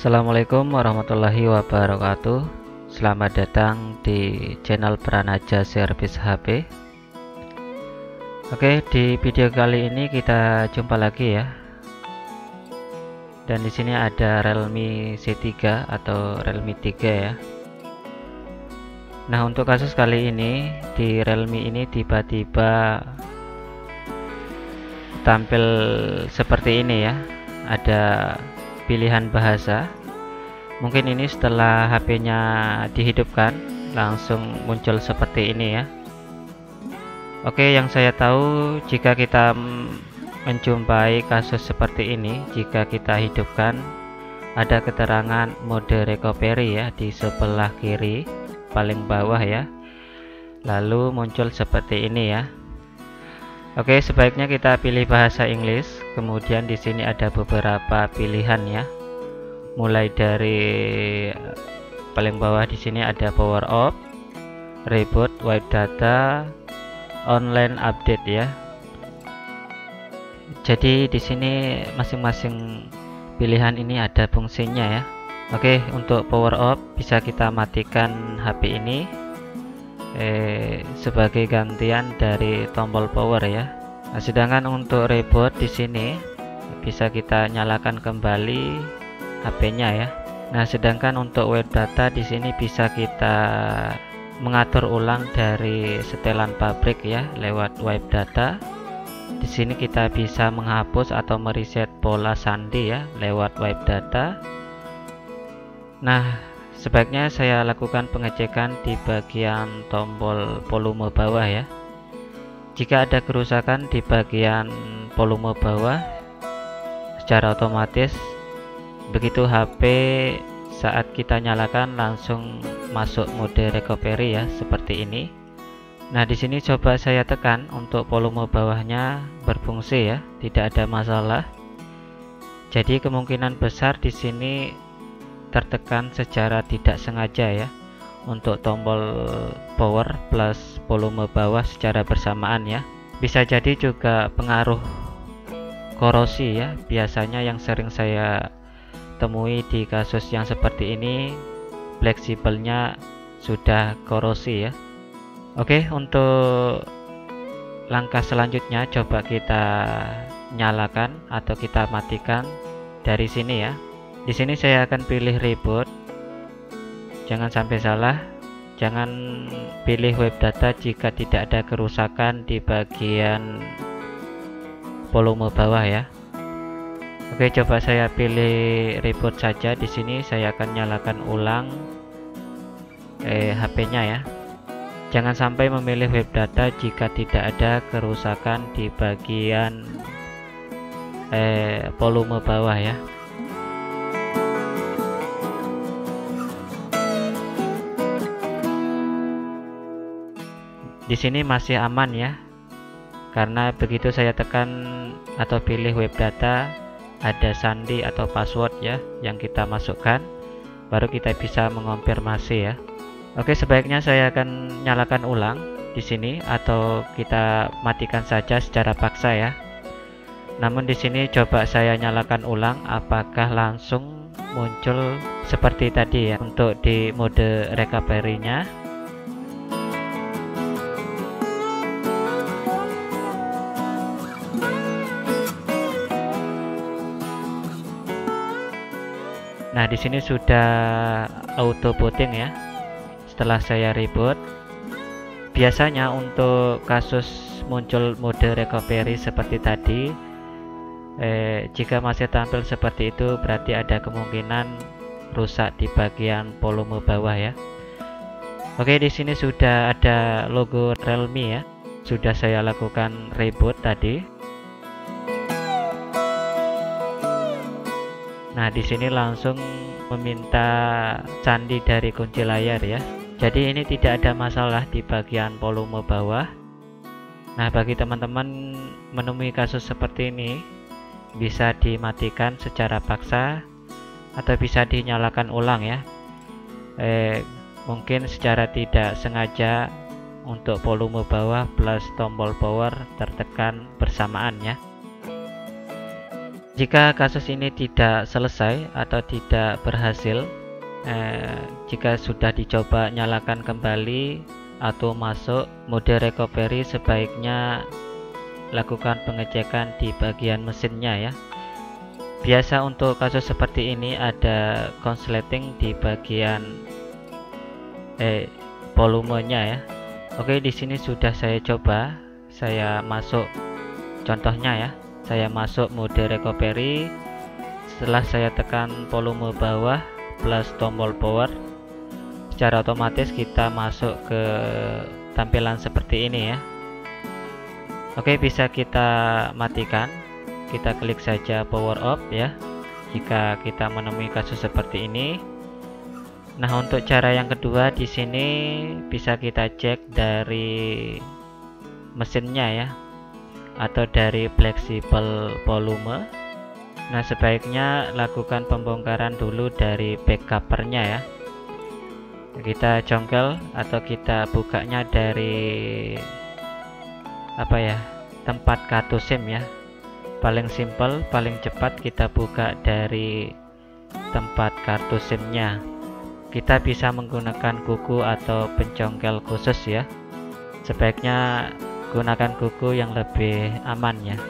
Assalamualaikum warahmatullahi wabarakatuh. Selamat datang di channel Pranaja Servis HP. Oke, di video kali ini kita jumpa lagi ya. Dan di sini ada Realme C3 atau Realme 3 ya. Nah, untuk kasus kali ini di Realme ini tiba-tiba tampil seperti ini ya. Ada pilihan bahasa. Mungkin ini setelah HP-nya dihidupkan langsung muncul seperti ini ya. Oke, yang saya tahu jika kita menjumpai kasus seperti ini, jika kita hidupkan ada keterangan mode recovery ya di sebelah kiri paling bawah ya. Lalu muncul seperti ini ya. Oke, sebaiknya kita pilih bahasa Inggris. Kemudian di sini ada beberapa pilihan ya. Mulai dari paling bawah di sini ada power off, reboot, wipe data, online update ya. Jadi di sini masing-masing pilihan ini ada fungsinya ya. Oke, untuk power off bisa kita matikan HP ini sebagai gantian dari tombol power ya. Nah, sedangkan untuk reboot di sini bisa kita nyalakan kembali HP-nya ya. Nah, sedangkan untuk wipe data di sini bisa kita mengatur ulang dari setelan pabrik ya lewat wipe data. Di sini kita bisa menghapus atau mereset pola sandi ya lewat wipe data. Nah, sebaiknya saya lakukan pengecekan di bagian tombol volume bawah ya. Jika ada kerusakan di bagian volume bawah, secara otomatis begitu HP saat kita nyalakan langsung masuk mode recovery ya, seperti ini. Nah, di sini coba saya tekan untuk volume bawahnya berfungsi ya, tidak ada masalah. Jadi kemungkinan besar di sini tertekan secara tidak sengaja ya untuk tombol power plus volume bawah secara bersamaan ya. Bisa jadi juga pengaruh korosi ya, biasanya yang sering saya temui di kasus yang seperti ini fleksibelnya sudah korosi ya. Oke, untuk langkah selanjutnya coba kita nyalakan atau kita matikan dari sini ya. Di sini saya akan pilih reboot. Jangan sampai salah, jangan pilih wipe data jika tidak ada kerusakan di bagian volume bawah ya. Oke, coba saya pilih reboot saja. Di sini saya akan nyalakan ulang HP-nya ya. Jangan sampai memilih wipe data jika tidak ada kerusakan di bagian volume bawah ya. Di sini masih aman ya, karena begitu saya tekan atau pilih wipe data ada sandi atau password ya yang kita masukkan, baru kita bisa mengonfirmasi ya. Oke, sebaiknya saya akan nyalakan ulang di sini atau kita matikan saja secara paksa ya. Namun di sini coba saya nyalakan ulang, apakah langsung muncul seperti tadi ya untuk di mode recovery-nya. Nah, di sini sudah auto booting ya. Setelah saya reboot, biasanya untuk kasus muncul mode recovery seperti tadi, jika masih tampil seperti itu berarti ada kemungkinan rusak di bagian volume bawah ya. Oke, di sini sudah ada logo Realme ya. Sudah saya lakukan reboot tadi. Nah, di sini langsung meminta sandi dari kunci layar ya. Jadi ini tidak ada masalah di bagian volume bawah. Nah, bagi teman-teman menemui kasus seperti ini, bisa dimatikan secara paksa atau bisa dinyalakan ulang ya. Mungkin secara tidak sengaja untuk volume bawah plus tombol power tertekan bersamaan ya. Jika kasus ini tidak selesai atau tidak berhasil, jika sudah dicoba nyalakan kembali atau masuk mode recovery, sebaiknya lakukan pengecekan di bagian mesinnya ya. Biasa untuk kasus seperti ini ada konsleting di bagian volumenya ya. Oke, di sini sudah saya coba, saya masuk contohnya ya. Saya masuk mode recovery. Setelah saya tekan volume bawah plus tombol power, secara otomatis kita masuk ke tampilan seperti ini ya. Oke, bisa kita matikan. Kita klik saja power off ya jika kita menemui kasus seperti ini. Nah, untuk cara yang kedua di sini bisa kita cek dari mesinnya ya, atau dari fleksibel volume. Nah, sebaiknya lakukan pembongkaran dulu dari back covernya ya. Kita congkel atau kita bukanya dari tempat kartu SIM ya. Paling simple, paling cepat kita buka dari tempat kartu SIM-nya. Kita bisa menggunakan kuku atau pencongkel khusus ya. Sebaiknya gunakan kuku yang lebih aman ya.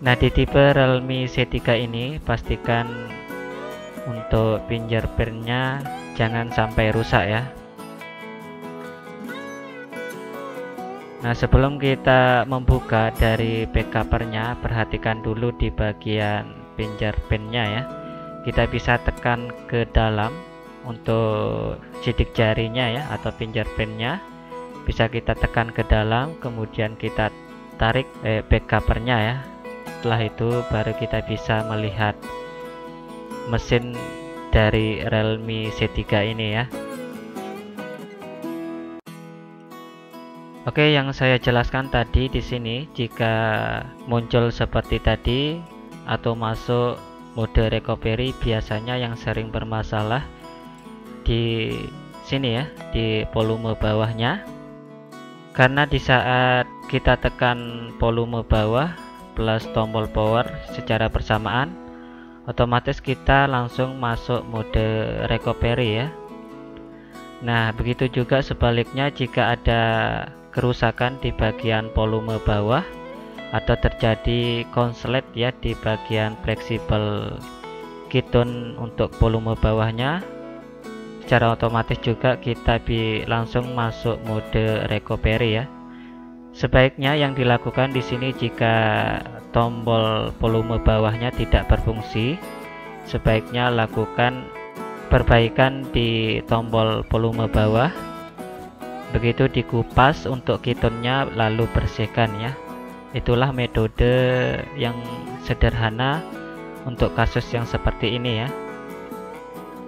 Nah, di tipe Realme C3 ini pastikan untuk fingerprintnya jangan sampai rusak ya. Nah, sebelum kita membuka dari back covernya, perhatikan dulu di bagian fingerprintnya ya. Kita bisa tekan ke dalam untuk sidik jarinya ya, atau fingerprintnya bisa kita tekan ke dalam, kemudian kita tarik back covernya ya. Setelah itu baru kita bisa melihat mesin dari Realme C3 ini ya. Oke, yang saya jelaskan tadi di sini, jika muncul seperti tadi atau masuk mode recovery, biasanya yang sering bermasalah di sini ya, di volume bawahnya. Karena di saat kita tekan volume bawah plus tombol power secara bersamaan, otomatis kita langsung masuk mode recovery ya. Nah, begitu juga sebaliknya, jika ada kerusakan di bagian volume bawah atau terjadi konslet ya di bagian fleksibel keystone untuk volume bawahnya, secara otomatis juga kita langsung masuk mode recovery ya. Sebaiknya yang dilakukan di sini, jika tombol volume bawahnya tidak berfungsi, sebaiknya lakukan perbaikan di tombol volume bawah. Begitu dikupas untuk keystone-nya, lalu bersihkan ya. Itulah metode yang sederhana untuk kasus yang seperti ini ya.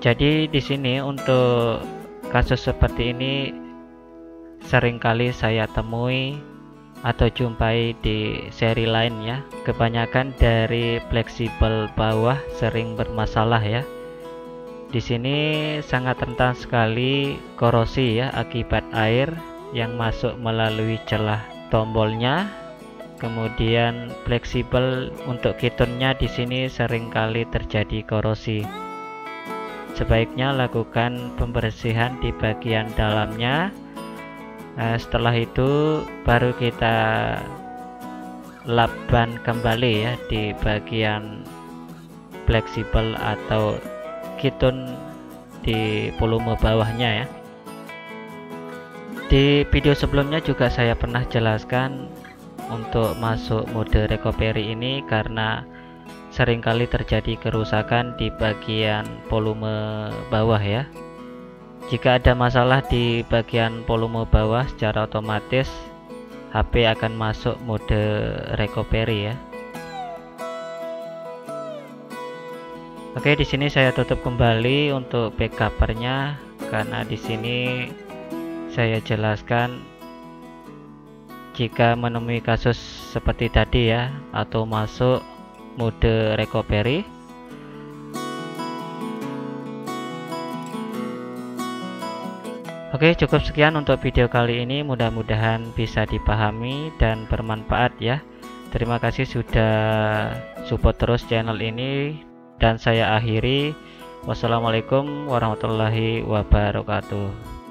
Jadi di sini untuk kasus seperti ini seringkali saya temui atau jumpai di seri lain ya. Kebanyakan dari fleksibel bawah sering bermasalah ya. Di sini sangat rentan sekali korosi ya akibat air yang masuk melalui celah tombolnya. Kemudian fleksibel untuk keystone-nya di sini seringkali terjadi korosi. Sebaiknya lakukan pembersihan di bagian dalamnya. Nah, setelah itu baru kita lap ban kembali ya di bagian fleksibel atau keystone di volume bawahnya ya. Di video sebelumnya juga saya pernah jelaskan untuk masuk mode recovery ini karena seringkali terjadi kerusakan di bagian volume bawah ya. Jika ada masalah di bagian volume bawah, secara otomatis HP akan masuk mode recovery ya. Oke, di sini saya tutup kembali untuk back covernya karena di sini saya jelaskan jika menemui kasus seperti tadi ya, atau masuk mode recovery. Oke, cukup sekian untuk video kali ini. Mudah-mudahan bisa dipahami dan bermanfaat ya. Terima kasih sudah support terus channel ini, dan saya akhiri. Wassalamualaikum warahmatullahi wabarakatuh.